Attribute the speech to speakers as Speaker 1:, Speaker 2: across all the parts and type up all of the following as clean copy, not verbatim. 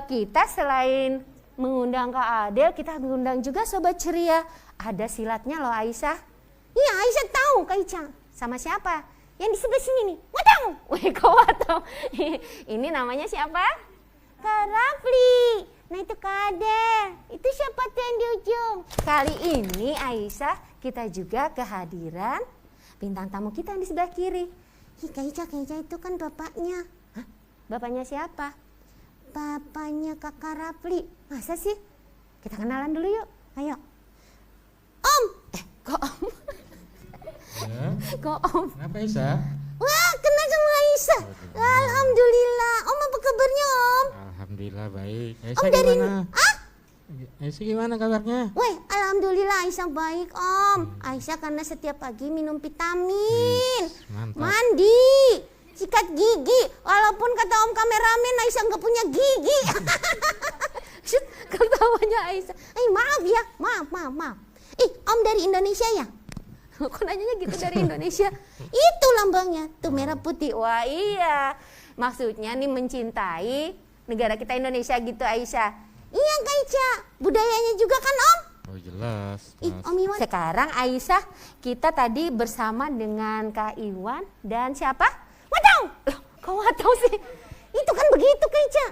Speaker 1: kita selain mengundang Kak Adel, kita mengundang juga Sobat Ceria. Ada silatnya loh Aisyah. Iya, Aisyah tahu Kak Ica. Sama siapa? Yang di sebelah sini nih. Watang! Wih, kok watang? Ini namanya siapa? Kak Rafli. Nah itu Kak Adel. Itu siapa tuh yang di ujung? Kali ini Aisyah, kita juga kehadiran bintang tamu kita yang di sebelah kiri. Kak Ica itu kan bapaknya. Hah? Bapaknya siapa? Bapaknya Kakak Rafli. Masa sih? Kita kenalan dulu yuk. Ayo. Om! Kok Om?
Speaker 2: Ya.
Speaker 1: Kok Om?
Speaker 2: Kenapa Aisyah?
Speaker 1: Wah, kenal sama Aisyah. Alhamdulillah. Om apa kabarnya Om?
Speaker 2: Alhamdulillah baik.
Speaker 1: Om
Speaker 2: Aisyah
Speaker 1: dari...
Speaker 2: gimana?
Speaker 1: Ah?
Speaker 2: Aisyah gimana kabarnya?
Speaker 1: Weh, alhamdulillah Aisyah baik Om. Aisyah karena setiap pagi minum vitamin.
Speaker 2: Mantap.
Speaker 1: Mandi. Sikat gigi. Walaupun kata Om kameramen Aisyah nggak punya gigi. Ketawanya Aisyah. Maaf ya. Maaf. Om dari Indonesia ya? Kok nanyanya gitu dari Indonesia? Itu lambangnya, tuh merah putih. Wah iya, maksudnya nih mencintai negara kita Indonesia gitu Aisyah. Iya Kak Ica, budayanya juga kan Om?
Speaker 2: Oh jelas.
Speaker 1: Om Iwan. Sekarang Aisyah, kita tadi bersama dengan Kak Iwan dan siapa? Watau! Loh, kok Watau sih? Itu kan begitu Kak Ica.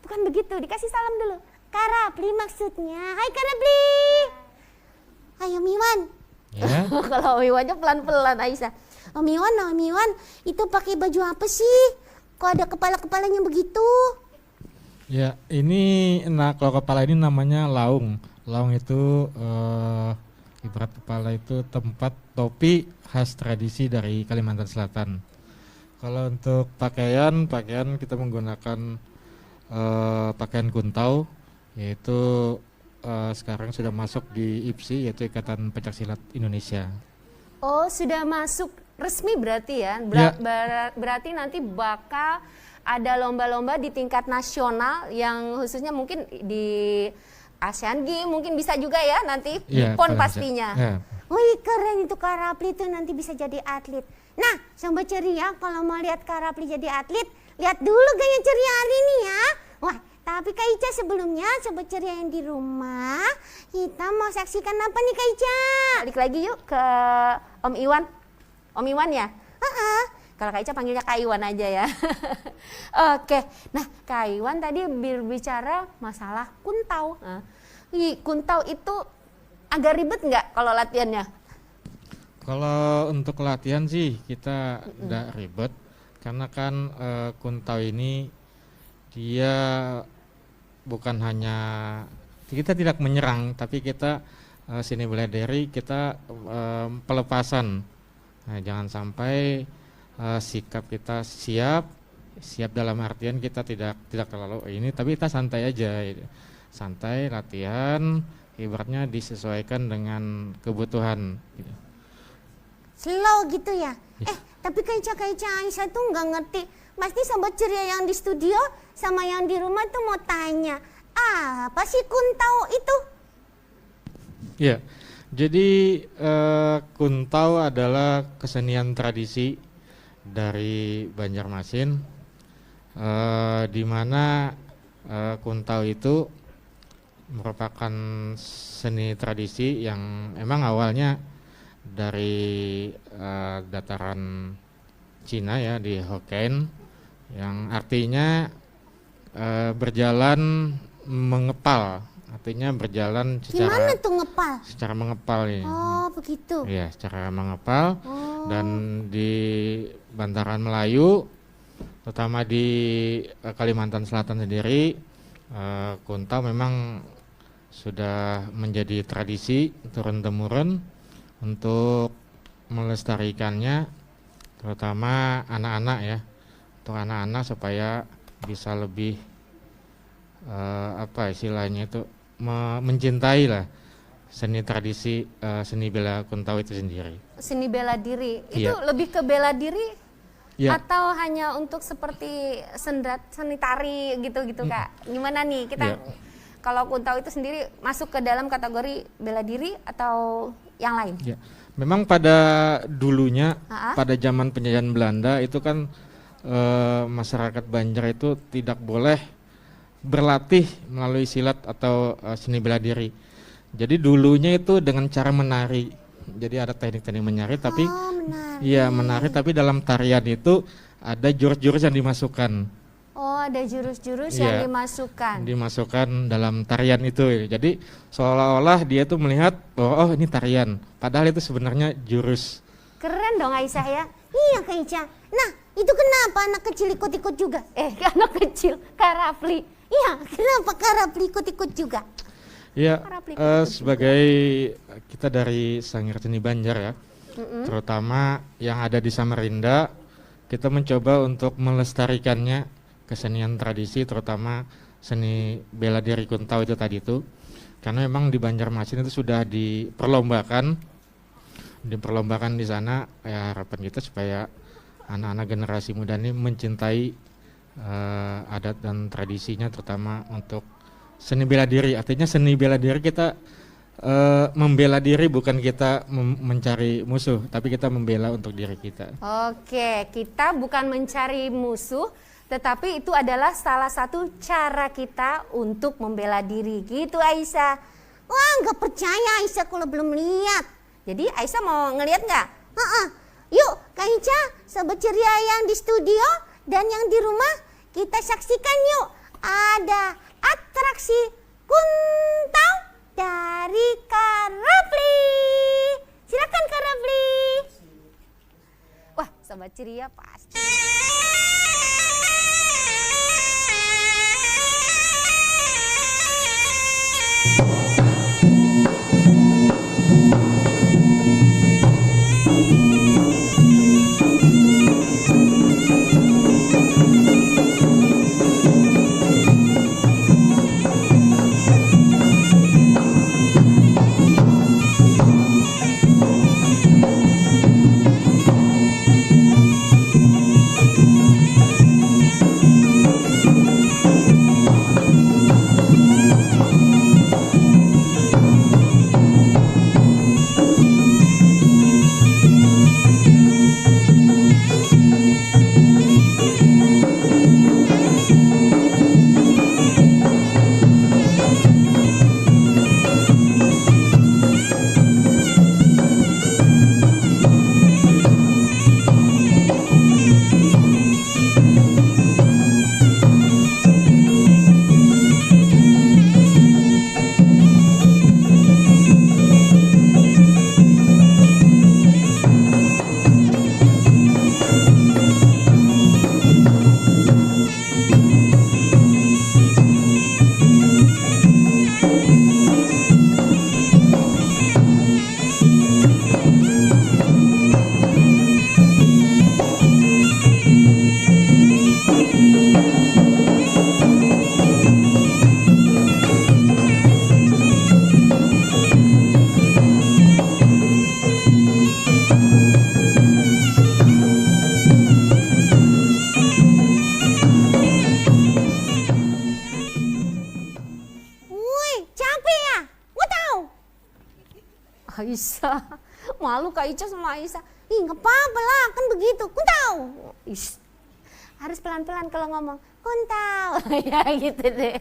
Speaker 1: Bukan begitu, dikasih salam dulu. Kak Rafli maksudnya. Hai Kak Rafli. Hai Om Iwan.
Speaker 2: Ya.
Speaker 1: Kalau Om Iwannya pelan-pelan Aisyah. Om Iwan, itu pakai baju apa sih? Kok ada kepala-kepalanya begitu?
Speaker 2: Ya ini, kalau kepala ini namanya laung. Laung itu ibarat kepala itu tempat topi khas tradisi dari Kalimantan Selatan. Kalau untuk pakaian kita menggunakan pakaian kuntau, yaitu sekarang sudah masuk di IPSI, yaitu Ikatan Pencaksilat Indonesia.
Speaker 1: Oh, sudah masuk resmi berarti ya? Berarti nanti bakal ada lomba-lomba di tingkat nasional yang khususnya mungkin di Asian Games, mungkin bisa juga ya nanti di PON pastinya.
Speaker 2: Ya.
Speaker 1: Wih keren itu Kak Rafli itu nanti bisa jadi atlet. Nah, Sobat Ceria kalau mau lihat Kak Rafli jadi atlet, lihat dulu Gaya Ceria hari ini ya. Wah, tapi Kak Ica sebelumnya Sobat Ceria yang di rumah, kita mau saksikan apa nih Kak Ica? Balik lagi yuk ke Om Iwan. Om Iwan ya? Kalau Kak Ica panggilnya Kak Iwan aja ya. Oke, nah Kak Iwan tadi berbicara masalah kuntau. Kuntau itu agak ribet nggak kalau latihannya?
Speaker 2: Kalau untuk latihan sih kita nggak ribet, karena kan kuntau ini dia bukan hanya, kita tidak menyerang, tapi kita seni bela diri, kita pelepasan. Nah, jangan sampai sikap kita siap dalam artian kita tidak terlalu ini, tapi kita santai aja, santai latihan, ibaratnya disesuaikan dengan kebutuhan. Gitu.
Speaker 1: Slow gitu ya? Tapi Kak Ica Aisyah tuh nggak ngerti. Pasti Sobat Ceria yang di studio sama yang di rumah tuh mau tanya, apa sih kuntau itu?
Speaker 2: Ya, jadi kuntau adalah kesenian tradisi dari Banjarmasin, di mana kuntau itu merupakan seni tradisi yang emang awalnya dari dataran Cina ya, di Hokkien, yang artinya berjalan mengepal, artinya berjalan secara,
Speaker 1: gimana tuh ngepal?
Speaker 2: Secara mengepal ya.
Speaker 1: Oh begitu.
Speaker 2: Ya, secara mengepal. Dan di bantaran Melayu, terutama di Kalimantan Selatan sendiri, kuntau memang sudah menjadi tradisi turun-temurun untuk melestarikannya, terutama anak-anak ya, untuk anak-anak supaya bisa lebih apa istilahnya itu, mencintai lah seni tradisi, seni bela kuntau itu sendiri.
Speaker 1: Seni bela diri itu
Speaker 2: Iya.
Speaker 1: lebih ke bela diri
Speaker 2: Ya.
Speaker 1: atau hanya untuk seperti seni tari gitu Kak? Gimana nih kita? Kalau kuntau itu sendiri masuk ke dalam kategori bela diri atau yang lain?
Speaker 2: Ya, memang pada dulunya, pada zaman penjajahan Belanda itu kan masyarakat Banjar itu tidak boleh berlatih melalui silat atau seni bela diri. Jadi dulunya itu dengan cara menari. Jadi ada teknik-teknik menari, tapi
Speaker 1: menari.
Speaker 2: iya menari, tapi dalam tarian itu ada jurus-jurus yang dimasukkan.
Speaker 1: Oh, ada jurus-jurus
Speaker 2: Iya,
Speaker 1: yang dimasukkan.
Speaker 2: dimasukkan dalam tarian itu. Jadi seolah-olah dia tuh melihat bahwa oh ini tarian, padahal itu sebenarnya jurus.
Speaker 1: Keren dong Aisyah ya. Iya Kak Ica. Nah, itu kenapa anak kecil ikut-ikut juga? Anak kecil, Kak Rafli. Iya, kenapa Kak Rafli ikut-ikut juga?
Speaker 2: Ya,
Speaker 1: Kak Rafli ikut-ikut
Speaker 2: sebagai kita dari Sanggar Seni Banjar ya, terutama yang ada di Samarinda, kita mencoba untuk melestarikannya kesenian tradisi, terutama seni bela diri Kuntau itu tadi itu, karena memang di Banjarmasin itu sudah diperlombakan di sana. Ya harapan kita supaya anak-anak generasi muda ini mencintai adat dan tradisinya, terutama untuk seni bela diri. Artinya seni bela diri kita membela diri, bukan kita mencari musuh, tapi kita membela untuk diri kita.
Speaker 1: Oke, kita bukan mencari musuh, tetapi itu adalah salah satu cara kita untuk membela diri. Gitu Aisyah. Wah, nggak percaya Aisyah kalau belum lihat. Jadi Aisyah mau ngelihat nggak? Yuk Kak Ica, sobat ceria yang di studio dan yang di rumah, kita saksikan yuk. Ada atraksi Kuntau dari Kak Rafli. Silakan Kak Rafli. Wah, sobat ceria pasti. Aisyah, malu Kak Ica sama Aisyah. Ih, nggak apa-apa lah, kan begitu. Kuntau. Harus pelan-pelan kalau ngomong. Kuntau. Ya gitu deh.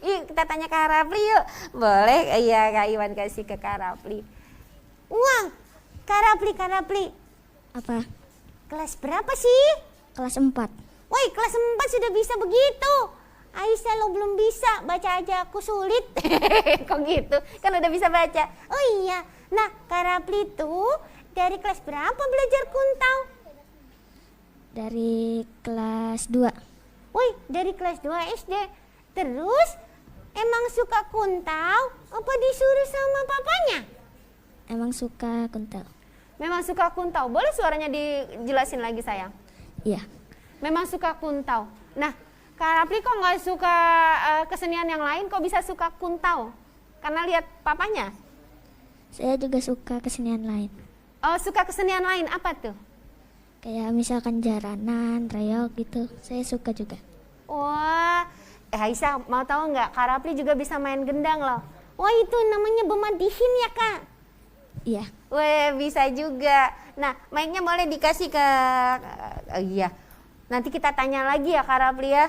Speaker 1: Yuk kita tanya Kak Rafli yuk. Boleh? Iya Kak Iwan kasih ke Kak Rafli. Wah, Kak Rafli.
Speaker 3: Apa?
Speaker 1: Kelas berapa sih?
Speaker 3: Kelas 4.
Speaker 1: Woi, kelas 4 sudah bisa begitu. Aisyah lo belum bisa, baca aja aku sulit. Kok gitu? Kan udah bisa baca. Oh iya. Nah, Kak Rafli tuh dari kelas berapa belajar kuntau?
Speaker 3: Dari kelas 2.
Speaker 1: Woi, dari kelas 2 SD. Terus emang suka kuntau apa disuruh sama papanya?
Speaker 3: Emang suka kuntau.
Speaker 1: Memang suka kuntau. Boleh suaranya dijelasin lagi sayang?
Speaker 3: Iya.
Speaker 1: Memang suka kuntau. Nah, Kak Rafli kok nggak suka kesenian yang lain, kok bisa suka kuntau? Karena lihat papanya?
Speaker 3: Saya juga suka kesenian lain.
Speaker 1: Oh, suka kesenian lain, apa tuh?
Speaker 3: Kayak misalkan jaranan, reog gitu. Saya suka juga.
Speaker 1: Wah, Aisyah mau tahu nggak? Kak Rafli juga bisa main gendang loh. Wah, itu namanya bemadihin ya Kak?
Speaker 3: Iya.
Speaker 1: Wah, bisa juga. Nah, mic-nya boleh dikasih ke... iya. Nanti kita tanya lagi ya Kak Rafli ya.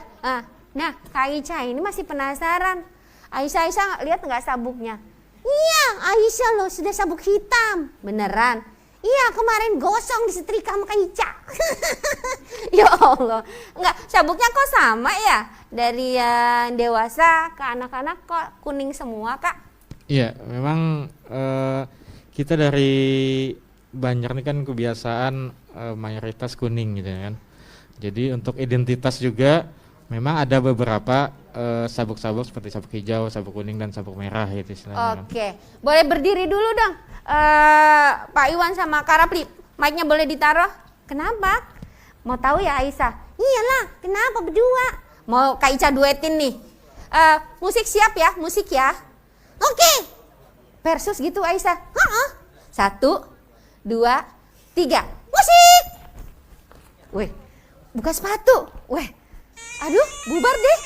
Speaker 1: Nah, Kak Ica ini masih penasaran. Aisyah lihat nggak sabuknya? Iya, Aisyah loh sudah sabuk hitam. Beneran? Iya, kemarin gosong disetrika sama Kak Ica. Ya Allah, enggak, sabuknya kok sama ya? Dari yang dewasa ke anak-anak kok kuning semua, Kak?
Speaker 2: Iya, memang kita dari Banjar ini kan kebiasaan mayoritas kuning gitu kan. Jadi untuk identitas juga memang ada beberapa sabuk-sabuk seperti sabuk hijau, sabuk kuning dan sabuk merah gitu istilahnya.
Speaker 1: Oke, boleh berdiri dulu dong, Pak Iwan sama Kak Rapli. Mic-nya boleh ditaruh. Kenapa? Mau tahu ya Aisyah? Iyalah, kenapa berdua? Mau Kak Ica duetin nih. Musik siap ya, musik ya. Oke. Versus gitu Aisyah. 1, 2, 3. Musik. Weh, buka sepatu. Weh, aduh, bubar deh.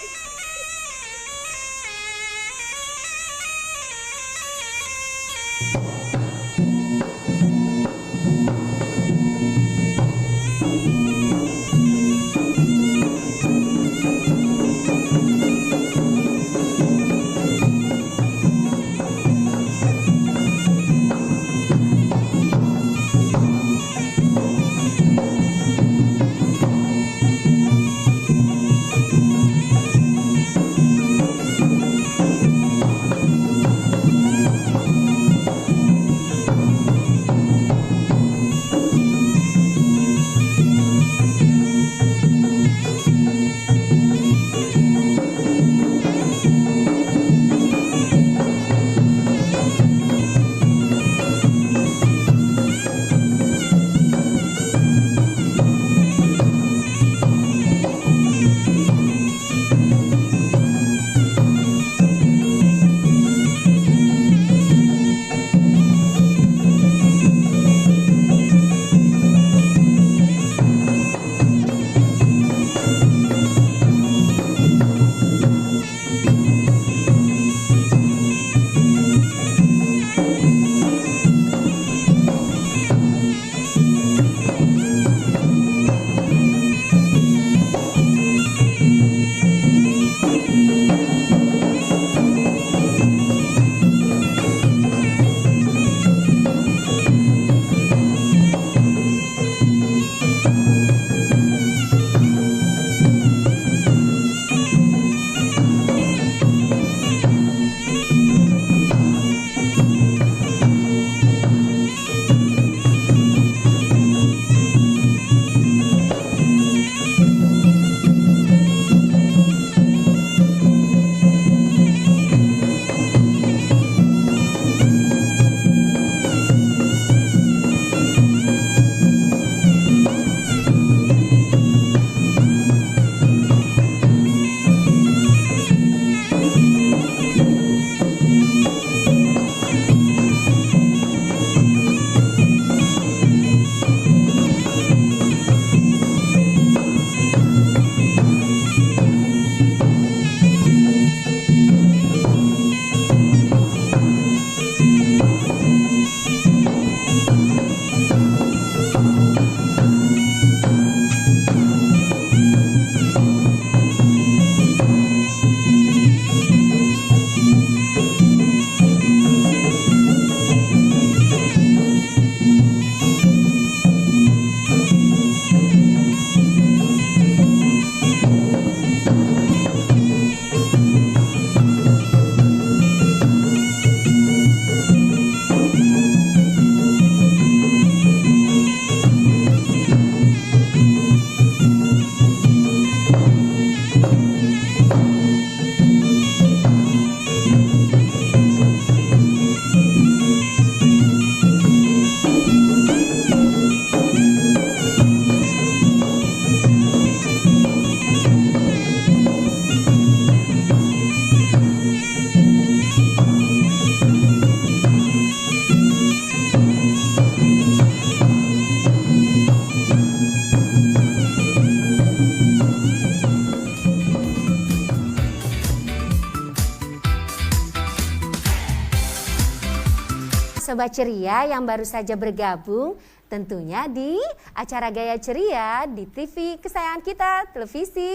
Speaker 1: Sobat Ceria yang baru saja bergabung tentunya di acara Gaya Ceria di TV kesayangan kita, televisi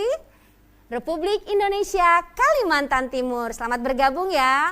Speaker 1: Republik Indonesia, Kalimantan Timur. Selamat bergabung ya.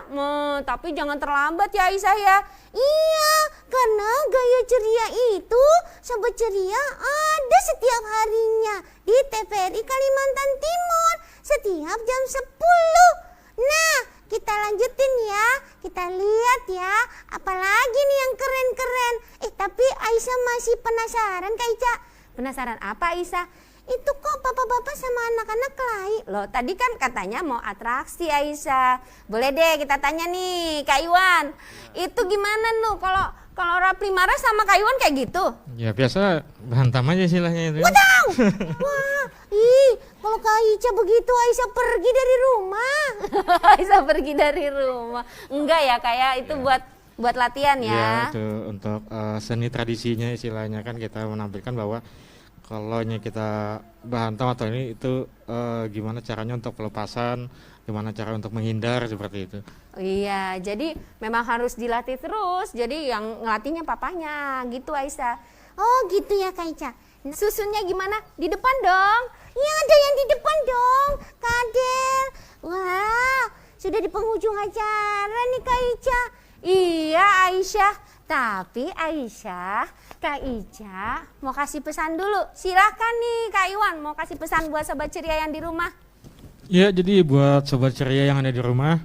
Speaker 1: Tapi jangan terlambat ya Aisyah ya. Iya, karena gaya ceria itu, Sobat Ceria ada setiap harinya di TVRI Kalimantan Timur setiap jam 10. Nah, kita lanjutin ya. Kita lihat ya, apalagi nih yang keren-keren. Tapi Aisyah masih penasaran Kak Ica. Penasaran apa Aisyah? Itu kok bapak-bapak sama anak-anak kelahi? Loh tadi kan katanya mau atraksi Aisyah. Boleh deh kita tanya nih Kak Iwan. Itu gimana lu kalau Rapli marah sama Kak Iwan kayak gitu?
Speaker 2: Ya biasa berantem aja istilahnya itu.
Speaker 1: Wadaw! Wah, kalau Kak Ica begitu Aisyah pergi dari rumah. Aisyah pergi dari rumah. Enggak ya kayak itu buat latihan ya.
Speaker 2: Ya itu untuk seni tradisinya istilahnya kan kita menampilkan bahwa kalau kita berantem atau ini itu gimana caranya untuk pelepasan, gimana cara untuk menghindar seperti itu.
Speaker 1: Oh iya, jadi memang harus dilatih terus. Jadi yang ngelatihnya papanya gitu Aisyah. Oh gitu ya Kak Ica. Susunnya gimana? Di depan dong. Iya ada yang di depan dong. Kadel. Wah, sudah di penghujung acara nih Kak Ica. Iya Aisyah. Tapi Aisyah, Kak Ica mau kasih pesan dulu. Silahkan nih Kak Iwan mau kasih pesan buat Sobat Ceria yang di rumah.
Speaker 2: Ya jadi buat Sobat Ceria yang ada di rumah,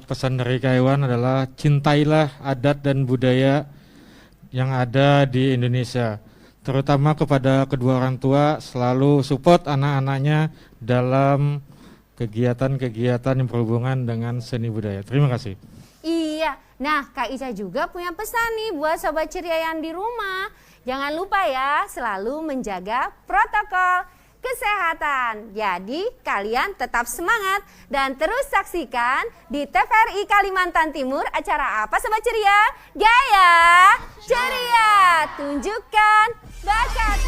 Speaker 2: pesan dari Kak Iwan adalah cintailah adat dan budaya yang ada di Indonesia. Terutama kepada kedua orang tua, selalu support anak-anaknya dalam kegiatan-kegiatan yang berhubungan dengan seni budaya. Terima kasih.
Speaker 1: Iya, nah Kak Ica juga punya pesan nih buat Sobat Ceria yang di rumah. Jangan lupa ya selalu menjaga protokol kesehatan. Jadi kalian tetap semangat dan terus saksikan di TVRI Kalimantan Timur acara apa Sobat Ceria? Gaya Ceria, tunjukkan bakat